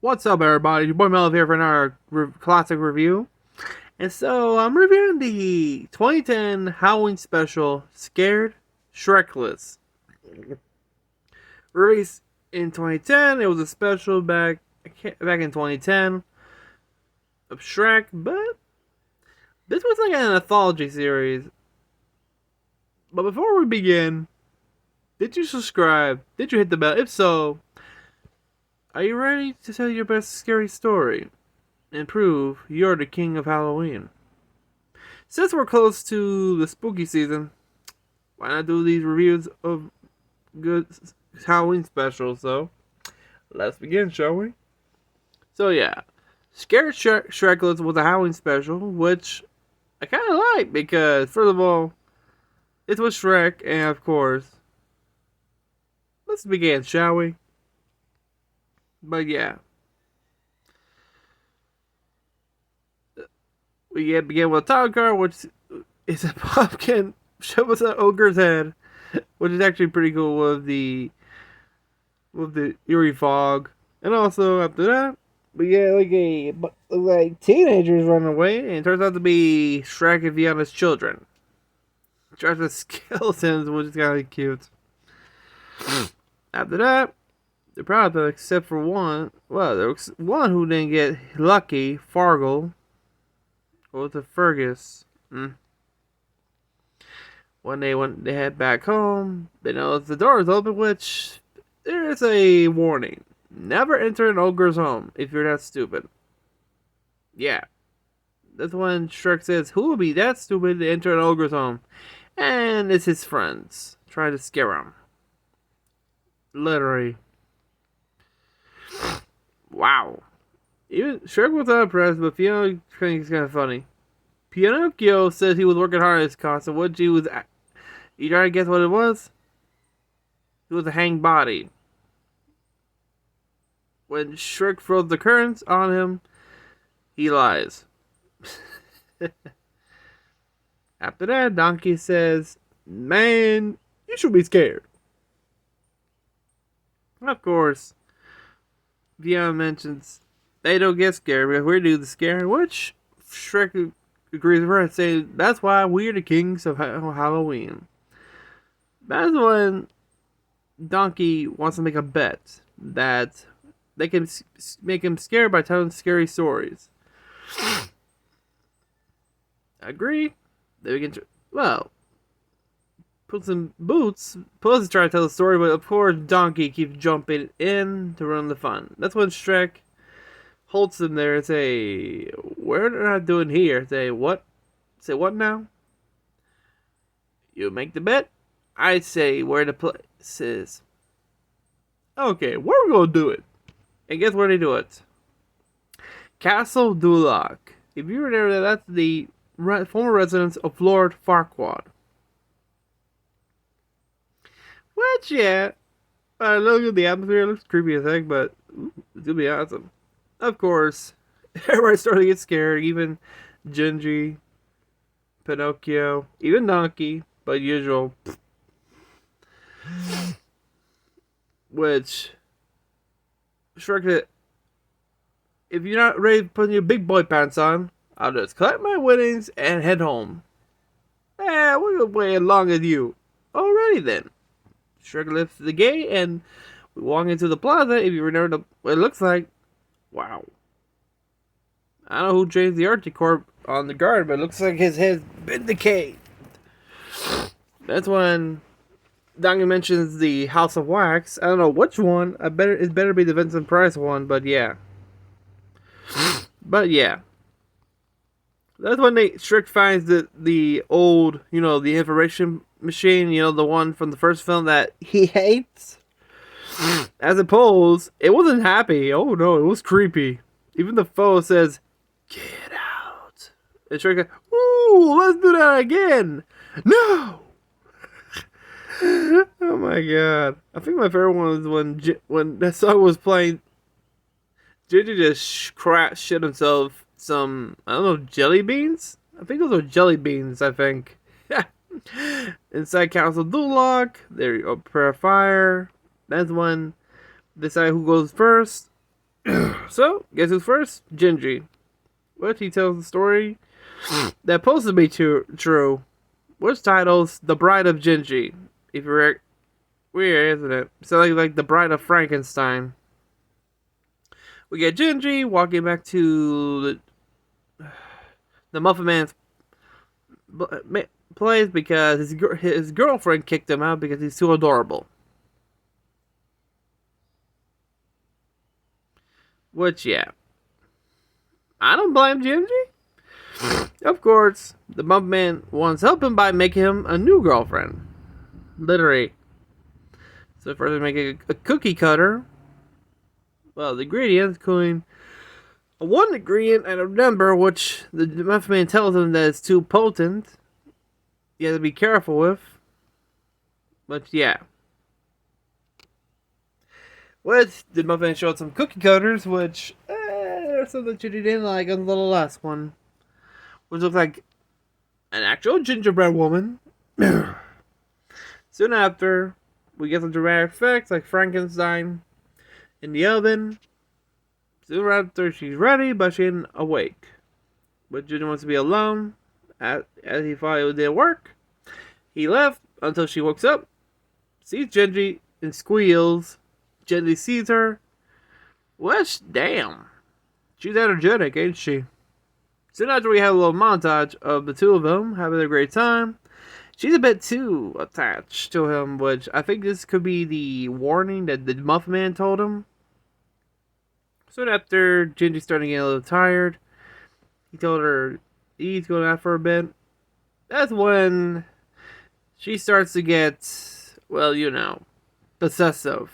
What's up, everybody? Your boy Mel here for another classic review. And so, I'm reviewing the 2010 Halloween special, Scared Shrekless. Released in 2010, it was a special back in 2010 of Shrek, but this was like an anthology series. But before we begin, did you subscribe? Did you hit the bell? If so, are you ready to tell your best scary story and prove you're the king of Halloween? Since we're close to the spooky season, why not do these reviews of good Halloween specials? So, let's begin, shall we? So yeah, Scared Shrekless was a Halloween special, which I kind of like because, first of all, it was Shrek, and of course, let's begin, shall we? But yeah, we begin with a title card, which is a pumpkin shoved with an ogre's head, which is actually pretty cool with the eerie fog, and also after that, we get like teenagers running away, and it turns out to be Shrek and Fiona children. Dressed as skeletons, which is kind of cute. After that, they're proud of them, except for one. Well, there was one who didn't get lucky, Fargle. Or was it Fergus? When they head back home, they notice the door is open, which there's a warning. Never enter an ogre's home if you're that stupid. Yeah. That's when Shrek says, who would be that stupid to enter an ogre's home? And it's his friends. Trying to scare him. Literally. Wow. Even Shrek was not impressed, but Fiona thinks it's kind of funny. Pinocchio says he was working hard on his costume. What he was... You trying to guess what it was? It was a hanged body. When Shrek throws the curtains on him, he lies. After that, Donkey says, man, you should be scared. Of course, Fiona mentions they don't get scared, but we do the scaring, which Shrek agrees with her and saying that's why we're the kings of Halloween. That's when Donkey wants to make a bet that they can make him scared by telling scary stories. Agree? Then we can, Puss in Boots. Puss is trying to tell the story, but of course Donkey keeps jumping in to ruin the fun. That's when Shrek holds him there and say, "We're not doing here." Say what? Say what now? You make the bet. I say where the place is. Okay, where we gonna do it? And guess where they do it? Castle Duloc. If you were there, that's the former residence of Lord Farquaad. Which, yeah, I look at the atmosphere, it looks creepy as heck, but it's gonna be awesome. Of course, everybody started to get scared, even Gingy, Pinocchio, even Donkey, but usual. Which, Shrek said, if you're not ready to put your big boy pants on, I'll just collect my winnings and head home. We're gonna wait as long as you. Alrighty then. Shrek lifts the gate and we walk into the plaza. If you remember what it looks like, wow. I don't know who changed the art decor on the guard, but it looks like his head's been decayed. That's when Donkey mentions the House of Wax. I don't know which one. It better be the Vincent Price one, but yeah. But yeah. That's when Shrek finds the old, the information machine, the one from the first film that he hates. As opposed, it wasn't happy. Oh no, it was creepy. Even the foe says, "Get out." And Shrek goes, "Ooh, let's do that again." No. Oh my god! I think my favorite one was when that song was playing. Ginger just shit himself some, I don't know, jelly beans? I think those are jelly beans, I think. Inside Castle Duloc, they prepare fire. That's when they decide who goes first. So, guess who's first? Gingy. Which he tells the story that supposed to be true. Which titles The Bride of Gingy. If you're weird, isn't it? So like The Bride of Frankenstein. We get Gingy walking back to the Muffin Man's place because his girlfriend kicked him out because he's too adorable. Which, yeah. I don't blame Gingy. Of course, the Muffin Man wants to help him by making him a new girlfriend. Literally. So first we make a cookie cutter. Well, the ingredients including one ingredient and a number, which the Muffin Man tells him that it's too potent. You have to be careful with. But yeah. Which the Muffin Man showed some cookie cutters, which there's something that you didn't like on the last one, which looks like an actual gingerbread woman. Soon after, we get some dramatic effects like Frankenstein in the oven. Soon after, she's ready, but she ain't awake. But Ginger wants to be alone, as he thought it didn't work. He left until she wakes up, sees Gingy, and squeals. Gingy sees her. Which, damn. She's energetic, ain't she? Soon after, we have a little montage of the two of them having a great time. She's a bit too attached to him, which I think this could be the warning that the Muffin Man told him. Soon after, Gingy's starting to get a little tired. He told her he's going out for a bit. That's when she starts to get, well, you know, possessive.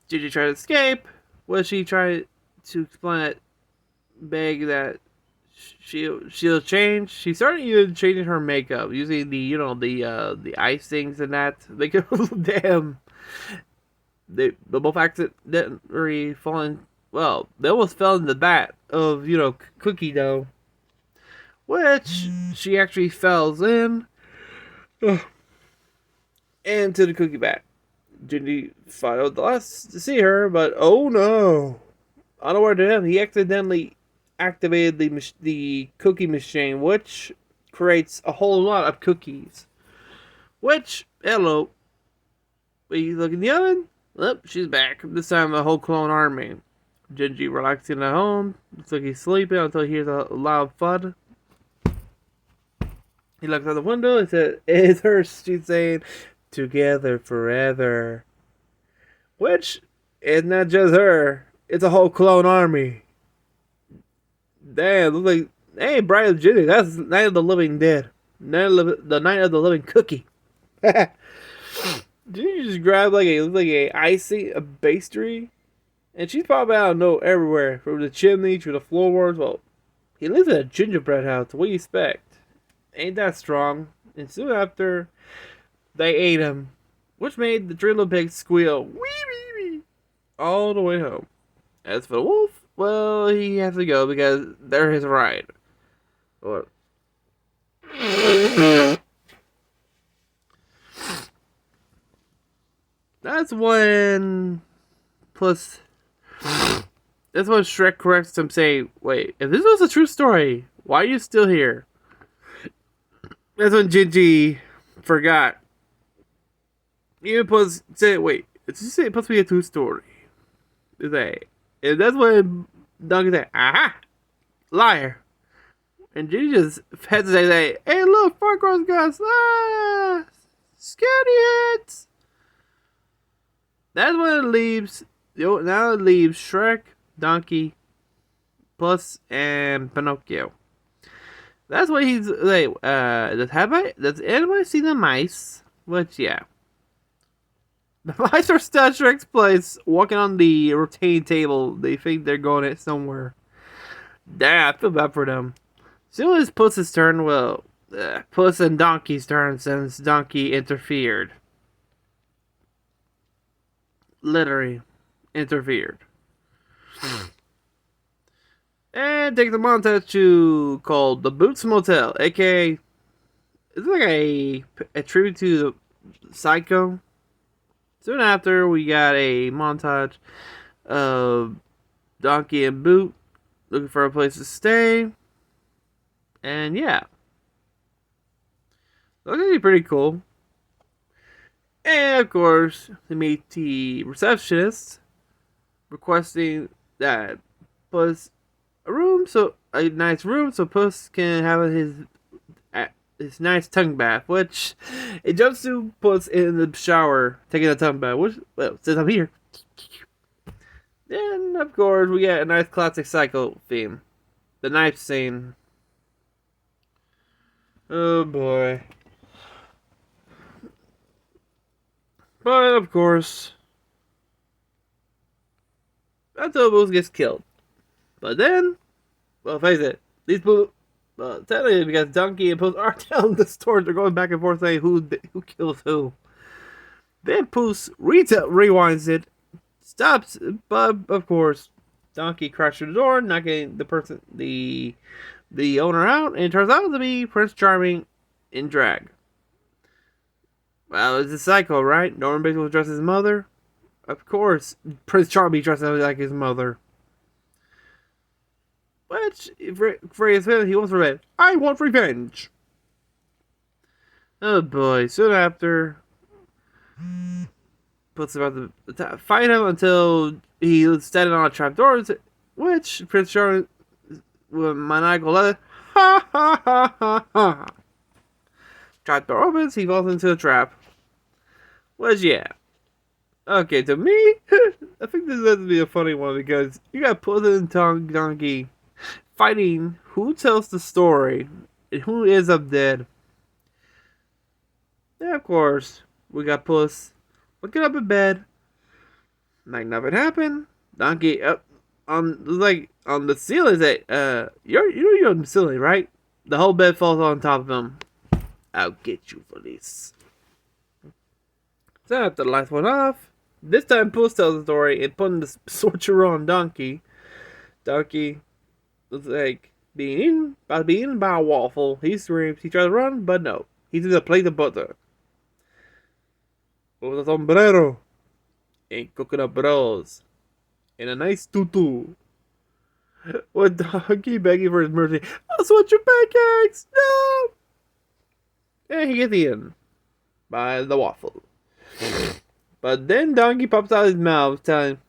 Gingy tried to escape. Well, she tried to explain it, beg that she'll change. She started even changing her makeup, using the ice things and that. They could damn. They both accidentally falling. Well, they almost fell in the vat of cookie dough, which she actually fell in into the cookie vat. Gingy followed the last to see her, but oh no! Unaware to him, he accidentally activated the cookie machine, which creates a whole lot of cookies. Which, hello, you look in the oven. Well, she's back. This time a whole clone army. Gingy relaxing at home. Looks like he's sleeping until he hears a loud thud. He looks out the window and says, "It's her." She's saying, "Together forever." Which is not just her. It's a whole clone army. Damn, looks like, hey, Bride of Gingy. That's Night of the Living Dead. The Night of the Living Cookie. Did you just grab like a icy, a pastry? And she's probably out everywhere. From the chimney to the floorboards. Well, he lives in a gingerbread house. What do you expect? Ain't that strong? And soon after, they ate him. Which made the three little pigs squeal. Wee wee wee. All the way home. As for the wolf, well, he has to go because they're his ride. What? That's when Puss. That's when Shrek corrects him, saying, "Wait, if this was a true story, why are you still here?" That's when Gingy forgot. Even Puss said, "Wait, did you say it's supposed to be a true story?" And that's when Donkey said, "Aha! Liar!" And Gingy just hesitates, say, "Hey, look, Farquaad's got scaredy hats." That's when it leaves. Now it leaves Shrek, Donkey, Puss, and Pinocchio. That's why he's like, does anybody see the mice? Which, yeah. The mice are still at Shrek's place, walking on the rotating table. They think they're going somewhere. Damn, I feel bad for them. Soon as Puss's turn, well, Puss and Donkey's turn since Donkey interfered. Literally interfered. And take the montage to called the Boots Motel, aka it's like a tribute to Psycho. Soon after, we got a montage of Donkey and Boot looking for a place to stay. And yeah, looks actually pretty cool. And of course, they meet the receptionist requesting that Puss a nice room so Puss can have his nice tongue bath, which it jumps to Puss in the shower taking a tongue bath, which, well, since I'm here. Then, of course, we get a nice classic Psycho theme. The knife scene. Oh boy. But, of course, until Puss gets killed. But then, well, face it, these people, technically, because Donkey and Puss are telling the story, they're going back and forth saying who kills who. Then Puss rewinds it, stops, but of course, Donkey crashed through the door, knocking the owner out, and it turns out to be Prince Charming in drag. Well, it's a psycho, right? Norman Bates will dress his mother. Of course, Prince Charming dresses like his mother. Which, for his family, he wants revenge. I want revenge! Oh boy, soon after, Puss about to fight him until he's standing on a trapdoor, which Prince Charming, with maniacal leather, ha ha ha ha ha. Trapdoor opens, he falls into a trap. Which, yeah. Okay, to me, I think this has to be a funny one because you got Puss and Donkey fighting who tells the story and who ends up dead. Yeah, of course, we got Puss looking up in bed, like nothing happened. Donkey up on the ceiling. Say, you're on the ceiling, right? The whole bed falls on top of him. I'll get you for this. So after the lights went off, this time Puss tells the story and putting the switcher on Donkey. Donkey was like about to be eaten by a waffle. He screams. He tries to run, but no. He's in a plate of butter. With a sombrero. And coconut bros. And a nice tutu. With Donkey begging for his mercy. I'll switch your pancakes! No! And he gets eaten by the waffle. But then Donkey pops out his mouth, telling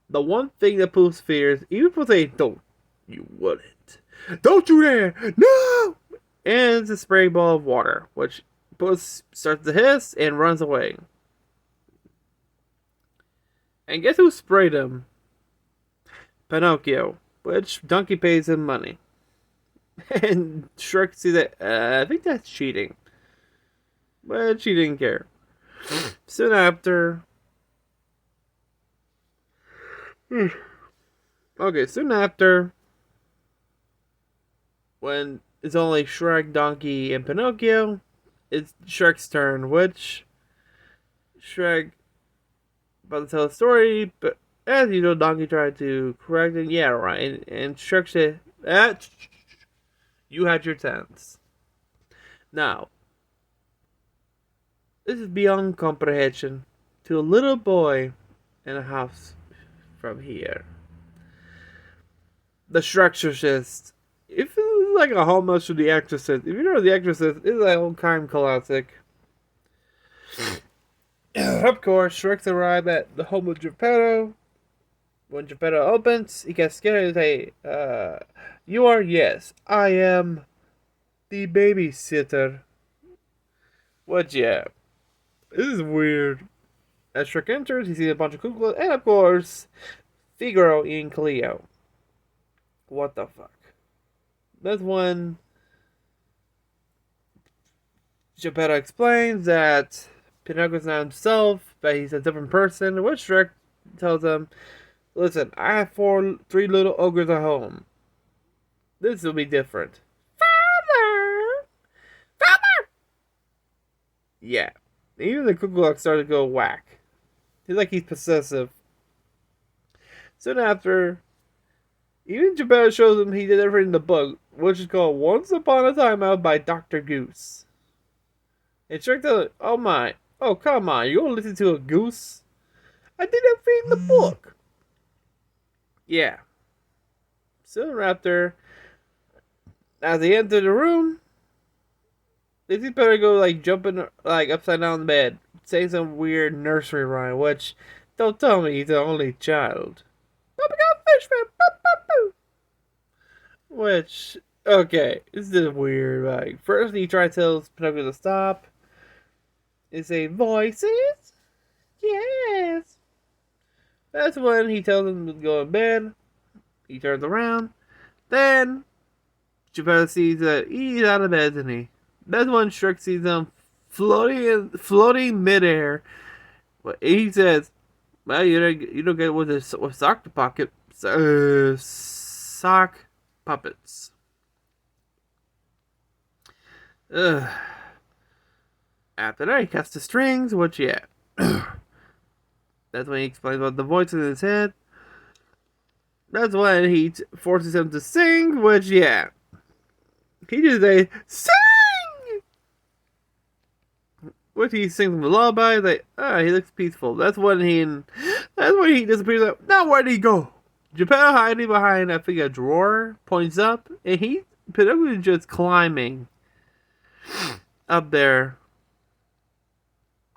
the one thing that Puss fears. Even Puss say, "Don't you wouldn't. Don't you dare! No!" And it's a spray ball of water, which Puss starts to hiss and runs away. And guess who sprayed him? Pinocchio, which Donkey pays him money. And Shrek sees that, I think that's cheating. But she didn't care. Soon after... soon after... when it's only Shrek, Donkey, and Pinocchio, it's Shrek's turn, which... Shrek about to tell a story, but as usual, Donkey tried to correct it. Yeah, right. And Shrek said, you had your chance. Now, this is beyond comprehension to a little boy in a house from here. The Shrekless. If it's like a homage to The Exorcist, if you know The Exorcist, it's an old time classic. Of course, Shrek's arrived at the home of Geppetto. When Geppetto opens, he gets scared and say, you are? Yes, I am the babysitter. What, yeah. This is weird. As Shrek enters, he sees a bunch of cuckoos, and of course, Figaro and Cleo. What the fuck? That's when Geppetto explains that Pinocchio's not himself, but he's a different person, which Shrek tells him, listen, I have three little ogres at home. This will be different. Father! Father! Yeah. Even the cuckoo started to go whack. He's like he's possessive. Soon after, even Geppetto shows him he did everything in the book, which is called Once Upon a Time Out by Dr. Goose. And Shrek tells him, oh my, Oh, come on. You gonna listen to a goose? I didn't read the book. Yeah. Soon after, as they enter the room, they see better go like jumping like upside down in the bed, saying some weird nursery rhyme, which don't tell me he's the only child. Oh my god, fishman! Boop, boop, boop. Which, okay, this is weird. Like, first he tries to tell Pinocchio to stop. They say, voices? Yes. That's when he tells him to go in bed. He turns around. Then, Geppetto sees that he's out of bed, isn't he? That's when Shrek sees him floating midair. He says, well, you don't get with sock pocket. Sock puppets. Ugh. After that, he cuts the strings, which, yeah. That's when he explains about the voice in his head. That's when he forces him to sing, which, yeah. He just say, sing! Which he sings him a lullaby, like, he looks peaceful. That's when he disappears. Like, now where'd he go? Geppetto hiding behind, I think, a drawer, points up, and Pinocchio is just climbing up there.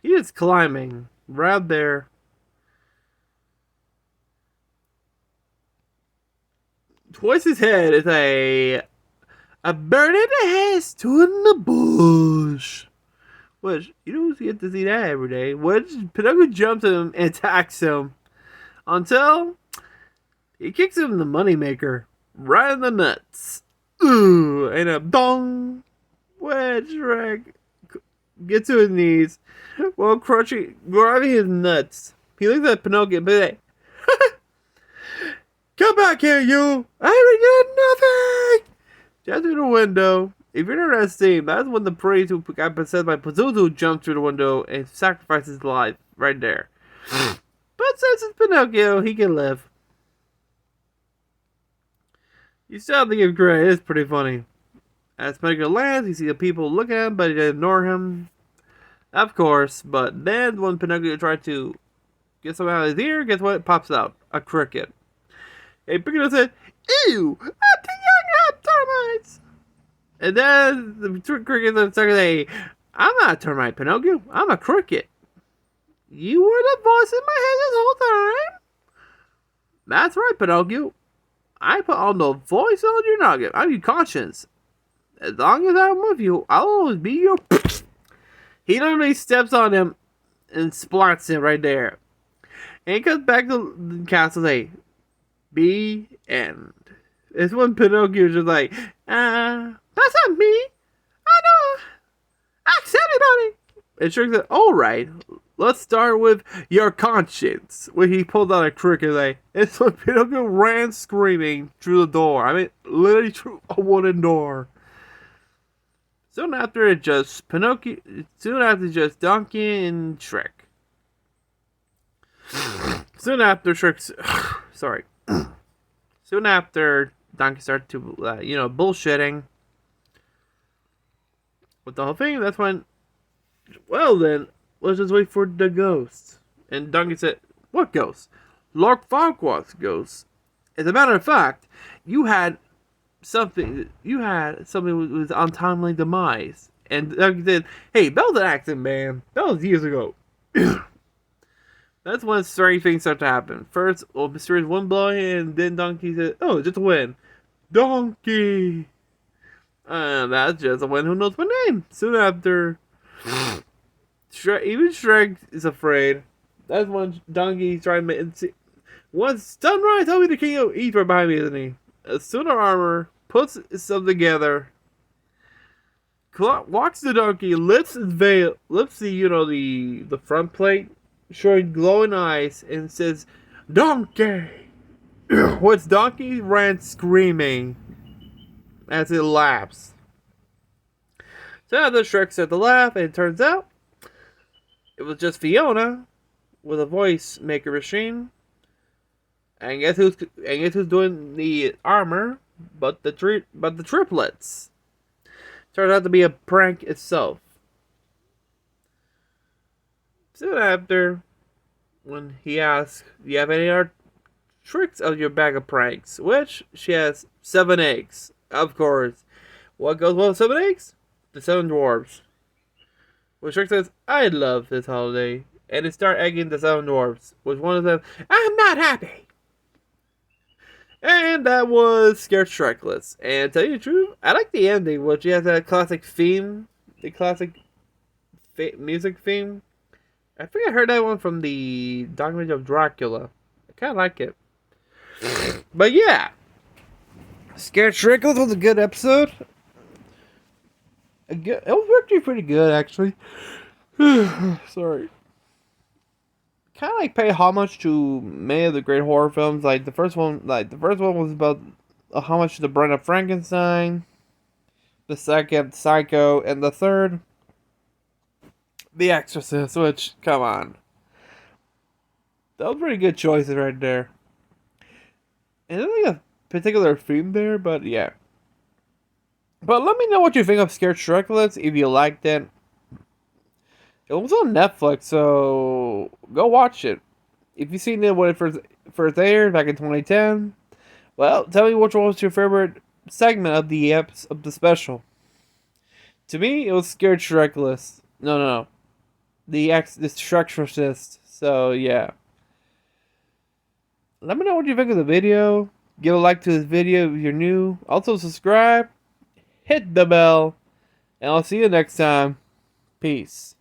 He is climbing right there. Towards his head is a bird in the head stood in the bush. Which, you don't get to see that every day. Which, Pinocchio jumps at him and attacks him. Until he kicks him in the moneymaker. Right in the nuts. Ooh, and a dong. Which Shrek gets to his knees while grabbing his nuts. He looks at Pinocchio and says, come back here, you! I did nothing! Just through the window. If you're not that scene, that's when the priest who got possessed by Pazuzu jumps through the window and sacrifices his life right there. But since it's Pinocchio, he can live. You still have to give credit, it's pretty funny. As Pinocchio lands, you see the people look at him, but they ignore him. Of course, but then when Pinocchio tries to get something out of his ear, guess what? It pops out. A cricket. And Pinocchio said, ew! I'm too young to have termites! And then the cricket starts saying, I'm not a termite, Pinocchio. I'm a cricket. You were the voice in my head this whole time? That's right, Pinocchio. I put on the voice on your nugget. I'm your conscience. As long as I'm with you, I'll always be your... He literally steps on him and splats him right there. And he comes back to the castle and say, the end. It's when Pinocchio's just like, that's not me. I know. Ask anybody. And Shrek said, alright, let's start with your conscience. When he pulled out a cricket, like, it's when Pinocchio ran screaming through the door. I mean, literally through a wooden door. Soon after, just Donkey and Shrek. Soon after Soon after Donkey started to, bullshitting with the whole thing, that's when, well then, let's just wait for the ghost. And Donkey said, what ghost? Lord Farquaad's ghost. As a matter of fact, you had something with untimely demise. And Donkey said, hey, that was an accident, man. That was years ago. That's when strange things start to happen. First, mysterious wind blowing, and then Donkey said, oh, just a wind. Donkey! That's just a wind who knows my name. Soon after, even Shrek is afraid. That's when Donkey's trying to... Once done right, I'll be the king of Eat right behind me, isn't he? Sooner armor, puts stuff together, walks the donkey, lifts his veil, the front plate, showing glowing eyes, and says, Donkey! Which Donkey ran screaming as it laughs. So now the Shrek said to laugh, and it turns out it was just Fiona with a voice maker machine. And guess who's doing the armor? But the triplets. Turns out to be a prank itself. Soon after, when he asks, "Do you have any other tricks of your bag of pranks?" Which she has 7 eggs. Of course. What goes well with 7 eggs? The 7 dwarves. Which Shrek says, "I love this holiday." And they start egging the 7 dwarves. With one of them, "I'm not happy." And that was Scared Shrekless. And to tell you the truth, I like the ending, which has that classic theme. The classic music theme. I think I heard that one from the documentary of Dracula. I kind of like it. But yeah, Scared Shrekless was a good episode. It was actually pretty good, actually. Sorry. Kind of like pay homage to many of the great horror films. Like the first one was about a homage to the Bride of Frankenstein. The second, Psycho, and the third, The Exorcist. Which, come on, that was pretty good choices right there. And there's like a particular theme there, but yeah. But let me know what you think of Scared Shrekless, if you liked it. It was on Netflix, so go watch it. If you've seen it when it first aired back in 2010, well, tell me which one was your favorite segment of the special. To me, it was Scared Shrekless. No. The Shrekless. So yeah. Let me know what you think of the video. Give a like to this video if you're new. Also subscribe. Hit the bell. And I'll see you next time. Peace.